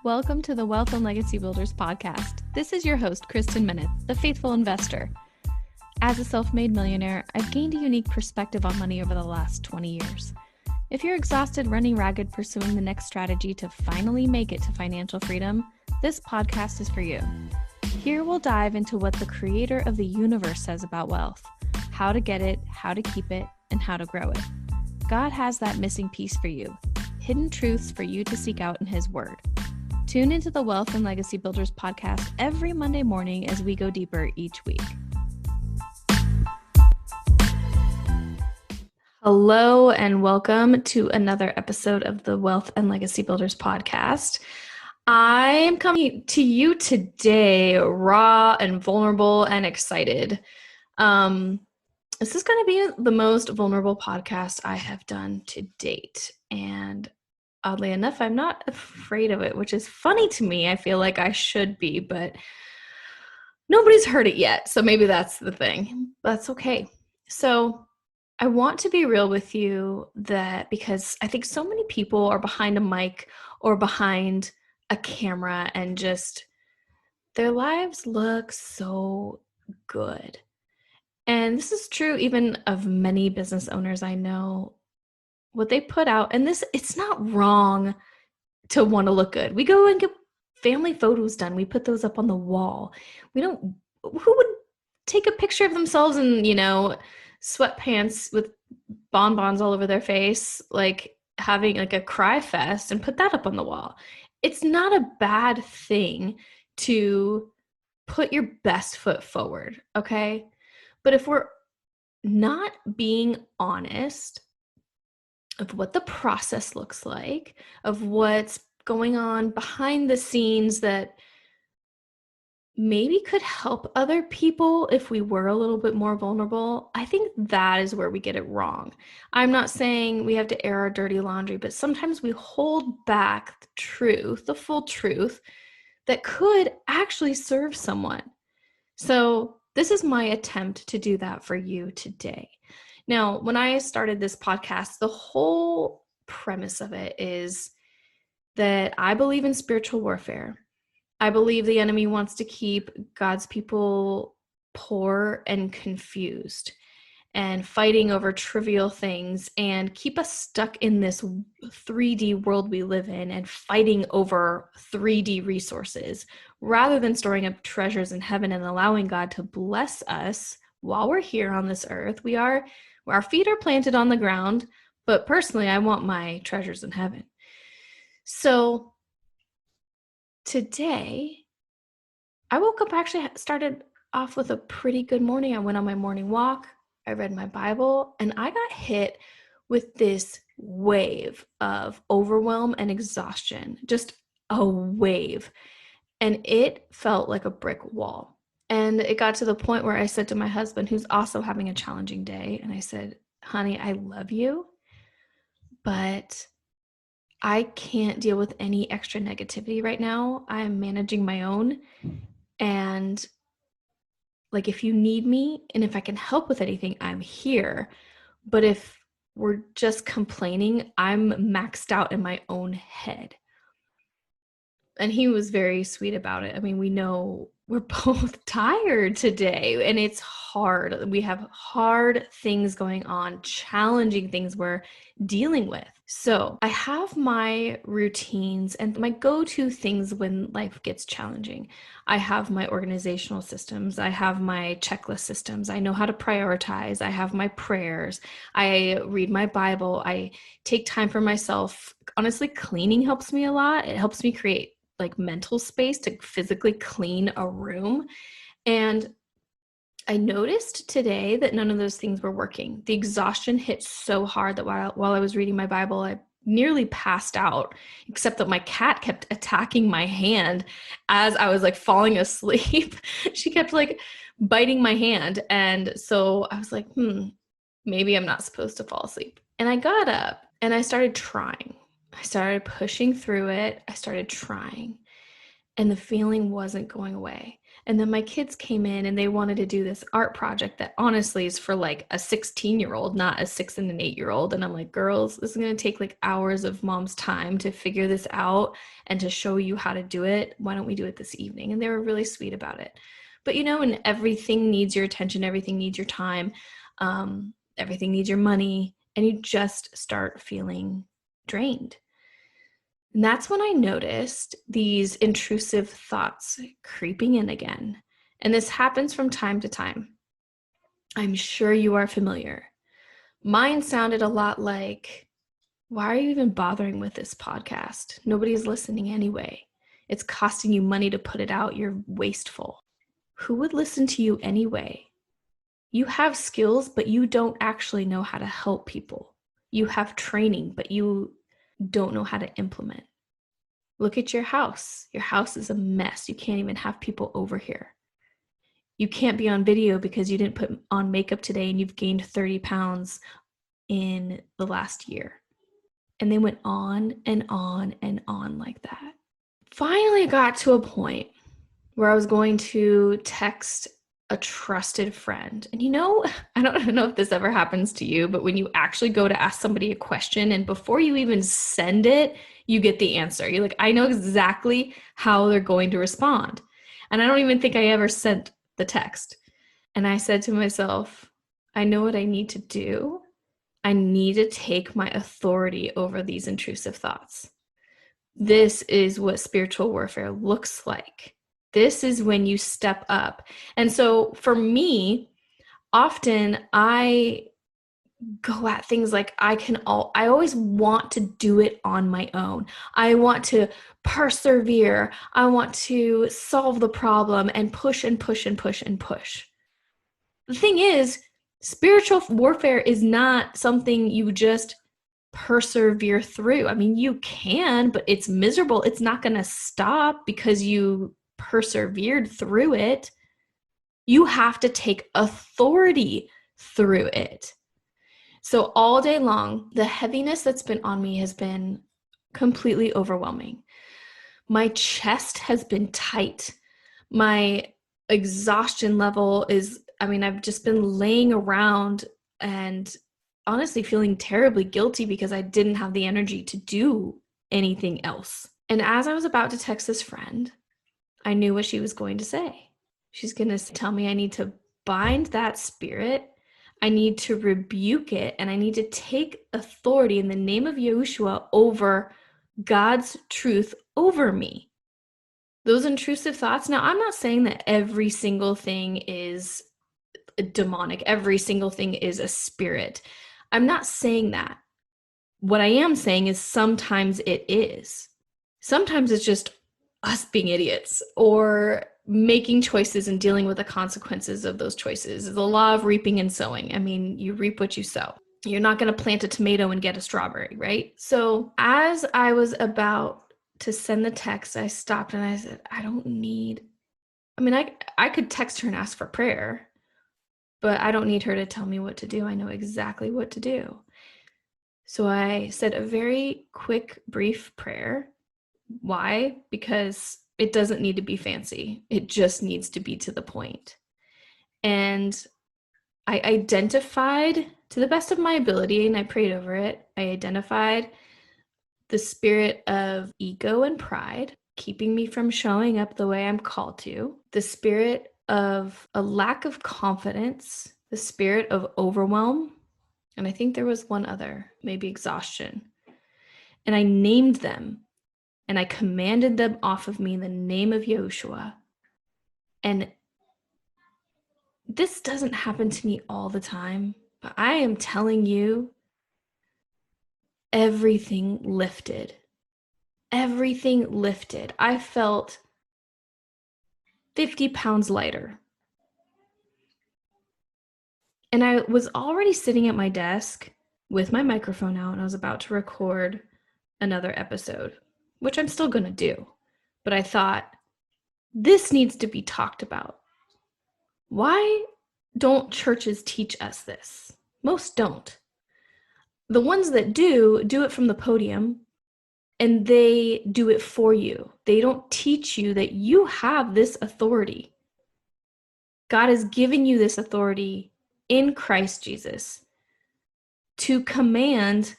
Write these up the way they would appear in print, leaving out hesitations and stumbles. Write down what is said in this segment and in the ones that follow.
Welcome to the Wealth and Legacy Builders podcast. This is your host, Kristen Mineth, the faithful investor. As a self-made millionaire, I've gained a unique perspective on money over the last 20 years. If you're exhausted running ragged pursuing the next strategy to finally make it to financial freedom, this podcast is for you. Here we'll dive into what the creator of the universe says about wealth, how to get it, how to keep it, and how to grow it. God has that missing piece for you, hidden truths for you to seek out in His Word. Tune into the Wealth and Legacy Builders podcast every Monday morning as we go deeper each week. Hello and welcome to another episode of the Wealth and Legacy Builders podcast. I am coming to you today raw and vulnerable and excited. This is going to be the most vulnerable podcast I have done to date. And oddly enough, I'm not afraid of it, which is funny to me. I feel like I should be, but nobody's heard it yet. So maybe that's the thing. That's okay. So I want to be real with you because I think so many people are behind a mic or behind a camera and just their lives look so good. And this is true even of many business owners I know. What they put out, and it's not wrong to want to look good. We go and get family photos done. We put those up on the wall. Who would take a picture of themselves in, sweatpants with bonbons all over their face, like having like a cry fest and put that up on the wall? It's not a bad thing to put your best foot forward, okay? But if we're not being honest of what the process looks like, of what's going on behind the scenes that maybe could help other people if we were a little bit more vulnerable, I think that is where we get it wrong. I'm not saying we have to air our dirty laundry, but sometimes we hold back the truth, the full truth, that could actually serve someone. So this is my attempt to do that for you today. Now, when I started this podcast, the whole premise of it is that I believe in spiritual warfare. I believe the enemy wants to keep God's people poor and confused and fighting over trivial things and keep us stuck in this 3D world we live in and fighting over 3D resources rather than storing up treasures in heaven and allowing God to bless us while we're here on this earth. Our feet are planted on the ground, but personally, I want my treasures in heaven. So today, I woke up, actually started off with a pretty good morning. I went on my morning walk, I read my Bible, and I got hit with this wave of overwhelm and exhaustion, just a wave. And it felt like a brick wall. And it got to the point where I said to my husband, who's also having a challenging day, and I said, honey, I love you, but I can't deal with any extra negativity right now. I am managing my own. And like, if you need me and if I can help with anything, I'm here. But if we're just complaining, I'm maxed out in my own head. And he was very sweet about it. I mean, we know we're both tired today and it's hard. We have hard things going on, challenging things we're dealing with. So I have my routines and my go-to things when life gets challenging. I have my organizational systems. I have my checklist systems. I know how to prioritize. I have my prayers. I read my Bible. I take time for myself. Honestly, cleaning helps me a lot. It helps me create like mental space to physically clean a room. And I noticed today that none of those things were working. The exhaustion hit so hard that while I was reading my Bible, I nearly passed out, except that my cat kept attacking my hand as I was like falling asleep. She kept like biting my hand. And so I was like, maybe I'm not supposed to fall asleep. And I got up and I started trying. I started pushing through it. I started trying, and the feeling wasn't going away. And then my kids came in and they wanted to do this art project that honestly is for like a 16-year-old, not a 6 and an 8-year-old. And I'm like, girls, this is going to take like hours of mom's time to figure this out and to show you how to do it. Why don't we do it this evening? And they were really sweet about it. But and everything needs your attention, everything needs your time, everything needs your money, and you just start feeling drained. And that's when I noticed these intrusive thoughts creeping in again. And this happens from time to time. I'm sure you are familiar. Mine sounded a lot like, why are you even bothering with this podcast? Nobody's listening anyway. It's costing you money to put it out. You're wasteful. Who would listen to you anyway? You have skills, but you don't actually know how to help people. You have training, but you don't know how to implement. Look at your house. Your house is a mess. You can't even have people over here. You can't be on video because you didn't put on makeup today and you've gained 30 pounds in the last year. And they went on and on and on like that. Finally got to a point where I was going to text a trusted friend. And I don't know if this ever happens to you, but when you actually go to ask somebody a question and before you even send it, you get the answer. You're like, I know exactly how they're going to respond. And I don't even think I ever sent the text. And I said to myself, I know what I need to do. I need to take my authority over these intrusive thoughts. This is what spiritual warfare looks like. This is when you step up. And so for me, often I go at things like I always want to do it on my own. I want to persevere. I want to solve the problem and push and push and push and push. The thing is, spiritual warfare is not something you just persevere through. I mean, you can, but it's miserable. It's not going to stop because you persevered through it. You have to take authority through it. So all day long, the heaviness that's been on me has been completely overwhelming. My chest has been tight. My exhaustion level I've just been laying around and honestly feeling terribly guilty because I didn't have the energy to do anything else. And as I was about to text this friend, I knew what she was going to say. She's going to tell me I need to bind that spirit. I need to rebuke it. And I need to take authority in the name of Yahushua over God's truth over me. Those intrusive thoughts. Now, I'm not saying that every single thing is demonic. Every single thing is a spirit. I'm not saying that. What I am saying is sometimes it is. Sometimes it's just us being idiots or making choices and dealing with the consequences of those choices. The law of reaping and sowing. I mean, you reap what you sow. You're not going to plant a tomato and get a strawberry, right? So as I was about to send the text, I stopped and I said, I could text her and ask for prayer, but I don't need her to tell me what to do. I know exactly what to do. So I said a very quick, brief prayer. Why? Because it doesn't need to be fancy. It just needs to be to the point. And I identified, to the best of my ability, and I prayed over it, I identified the spirit of ego and pride, keeping me from showing up the way I'm called to, the spirit of a lack of confidence, the spirit of overwhelm, and I think there was one other, maybe exhaustion. And I named them. And I commanded them off of me in the name of Yahushua. And this doesn't happen to me all the time, but I am telling you, everything lifted. Everything lifted. I felt 50 pounds lighter. And I was already sitting at my desk with my microphone out, and I was about to record another episode, which I'm still going to do. But I thought, this needs to be talked about. Why don't churches teach us this? Most don't. The ones that do it from the podium, and they do it for you. They don't teach you that you have this authority. God has given you this authority in Christ Jesus to command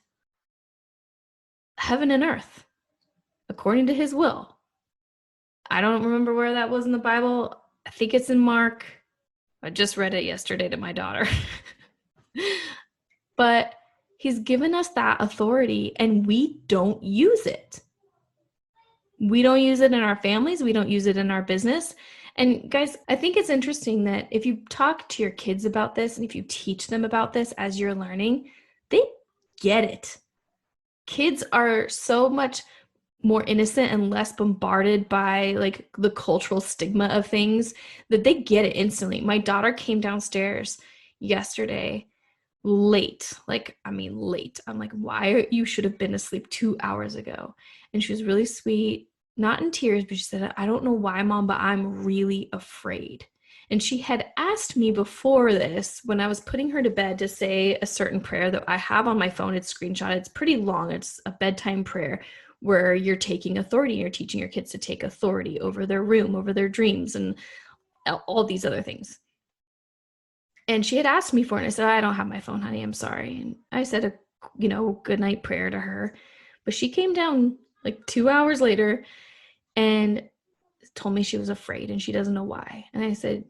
heaven and earth according to his will. I don't remember where that was in the Bible. I think it's in Mark. I just read it yesterday to my daughter. But he's given us that authority and we don't use it. We don't use it in our families. We don't use it in our business. And guys, I think it's interesting that if you talk to your kids about this and if you teach them about this as you're learning, they get it. Kids are so much more innocent and less bombarded by like the cultural stigma of things that they get it instantly. My daughter came downstairs yesterday late. Late. I'm like, why? You should have been asleep 2 hours ago. And she was really sweet, not in tears, but she said, I don't know why, Mom, but I'm really afraid. And she had asked me before this, when I was putting her to bed, to say a certain prayer that I have on my phone. It's screenshot. It's pretty long. It's a bedtime prayer where you're taking authority. You're teaching your kids to take authority over their room, over their dreams, and all these other things. And she had asked me for it. And I said, I don't have my phone, honey. I'm sorry. And I said a good night prayer to her. But she came down like 2 hours later and told me she was afraid and she doesn't know why. And I said,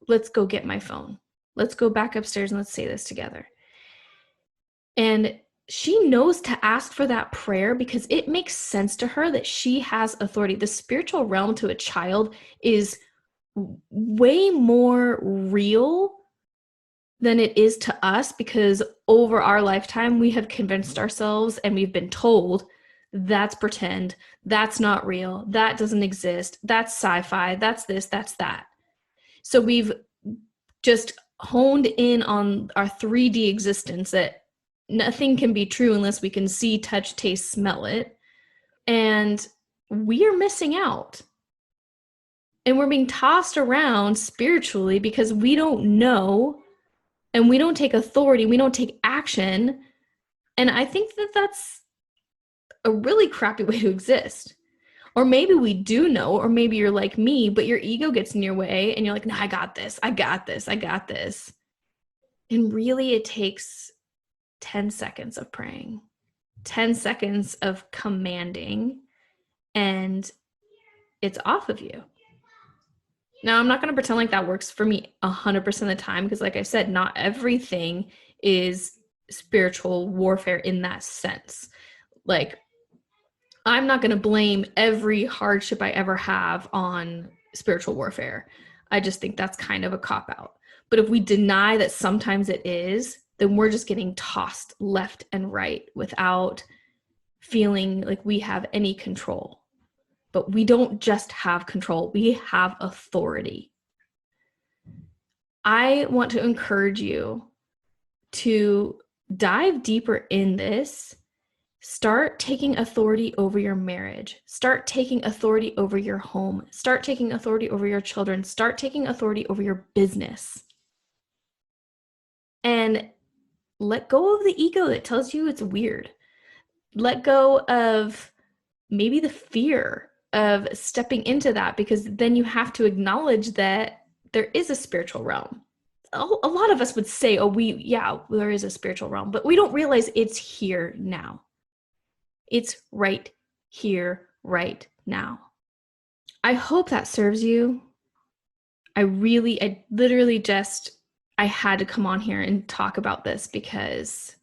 let's go get my phone. Let's go back upstairs and let's say this together. And she knows to ask for that prayer because it makes sense to her that she has authority. The spiritual realm to a child is way more real than it is to us, because over our lifetime, we have convinced ourselves and we've been told that's pretend, that's not real, that doesn't exist, that's sci-fi, that's this, that's that. So we've just honed in on our 3D existence that nothing can be true unless we can see, touch, taste, smell it. And we are missing out. And we're being tossed around spiritually because we don't know and we don't take authority, we don't take action. And I think that that's a really crappy way to exist. Or maybe we do know, or maybe you're like me, but your ego gets in your way and you're like, no, I got this, I got this, I got this. And really it takes 10 seconds of praying, 10 seconds of commanding, and it's off of you. Now, I'm not going to pretend like that works for me 100% of the time, because like I said, not everything is spiritual warfare in that sense. Like, I'm not going to blame every hardship I ever have on spiritual warfare. I just think that's kind of a cop-out. But if we deny that sometimes it is, then we're just getting tossed left and right without feeling like we have any control. But we don't just have control, we have authority. I want to encourage you to dive deeper in this. Start taking authority over your marriage. Start taking authority over your home. Start taking authority over your children. Start taking authority over your business. And let go of the ego that tells you it's weird. Let go of maybe the fear of stepping into that, because then you have to acknowledge that there is a spiritual realm. A lot of us would say, there is a spiritual realm, but we don't realize it's here now. It's right here, right now. I hope that serves you. I had to come on here and talk about this because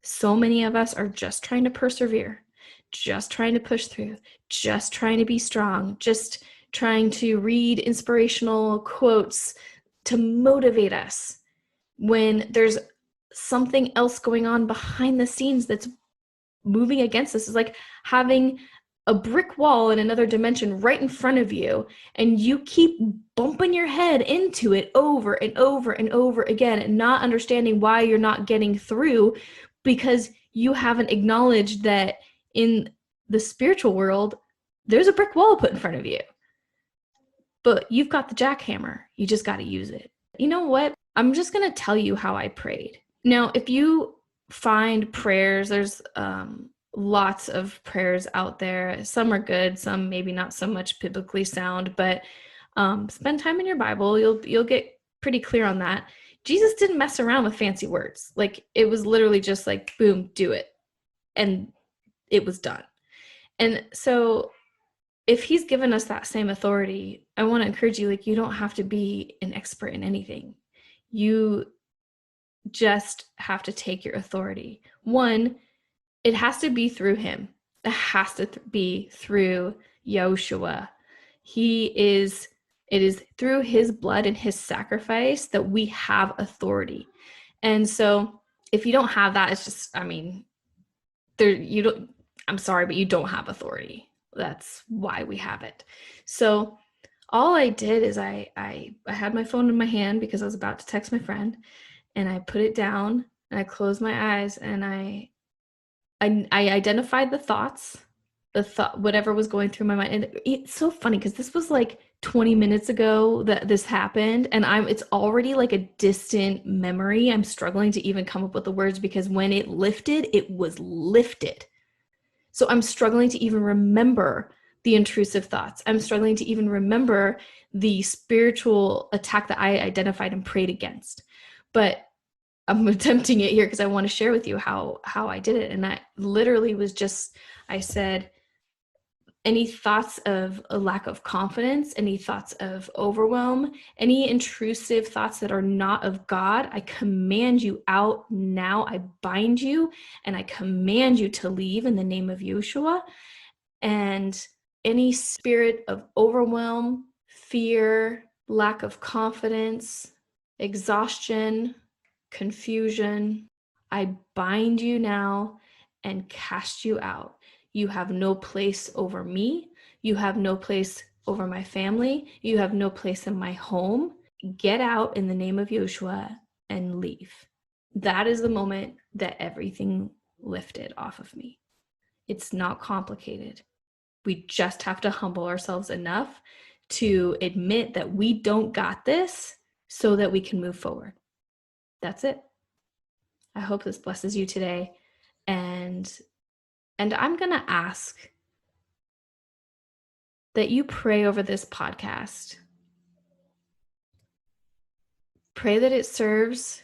so many of us are just trying to persevere, just trying to push through, just trying to be strong, just trying to read inspirational quotes to motivate us, when there's something else going on behind the scenes that's moving against us. It's like having a brick wall in another dimension right in front of you, and you keep bumping your head into it over and over and over again, and not understanding why you're not getting through, because you haven't acknowledged that in the spiritual world, there's a brick wall put in front of you. But you've got the jackhammer. You just got to use it. You know what? I'm just going to tell you how I prayed. Now, if you find prayers, there's lots of prayers out there. Some are good, some maybe not so much biblically sound, but Spend time in your Bible. You'll get pretty clear on that. Jesus didn't mess around with fancy words. Like, it was literally just like, boom, do it. And it was done. And so if he's given us that same authority, I want to encourage you, like, you don't have to be an expert in anything. You just have to take your authority. One, it has to be through him. It has to be through Yahushua. It is through his blood and his sacrifice that we have authority. And so if you don't have that, it's just, I'm sorry, but you don't have authority. That's why we have it. So all I did is I had my phone in my hand because I was about to text my friend, and I put it down and I closed my eyes and I identified the thoughts, whatever was going through my mind. And it's so funny because this was like 20 minutes ago that this happened, and it's already like a distant memory. I'm struggling to even come up with the words because when it lifted, it was lifted. So I'm struggling to even remember the intrusive thoughts. I'm struggling to even remember the spiritual attack that I identified and prayed against. But I'm attempting it here because I want to share with you how I did it. And I literally was just, I said, any thoughts of a lack of confidence, any thoughts of overwhelm, any intrusive thoughts that are not of God, I command you out now. I bind you and I command you to leave in the name of Yeshua. And any spirit of overwhelm, fear, lack of confidence, exhaustion, confusion, I bind you now and cast you out. You have no place over me. You have no place over my family. You have no place in my home. Get out in the name of Yeshua and leave. That is the moment that everything lifted off of me. It's not complicated. We just have to humble ourselves enough to admit that we don't got this so that we can move forward. That's it. I hope this blesses you today. And I'm going to ask that you pray over this podcast. Pray that it serves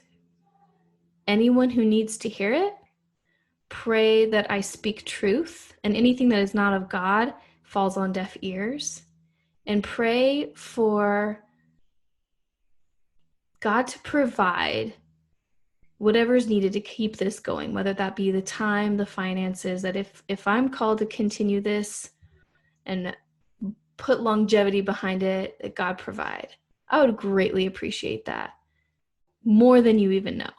anyone who needs to hear it. Pray that I speak truth, and anything that is not of God falls on deaf ears. And pray for God to provide whatever is needed to keep this going, whether that be the time, the finances, that if I'm called to continue this and put longevity behind it, that God provide. I would greatly appreciate that, more than you even know.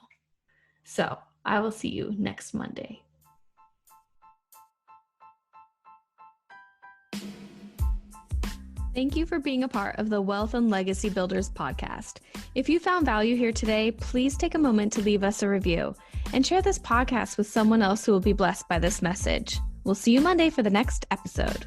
So I will see you next Monday. Thank you for being a part of the Wealth and Legacy Builders podcast. If you found value here today, please take a moment to leave us a review and share this podcast with someone else who will be blessed by this message. We'll see you Monday for the next episode.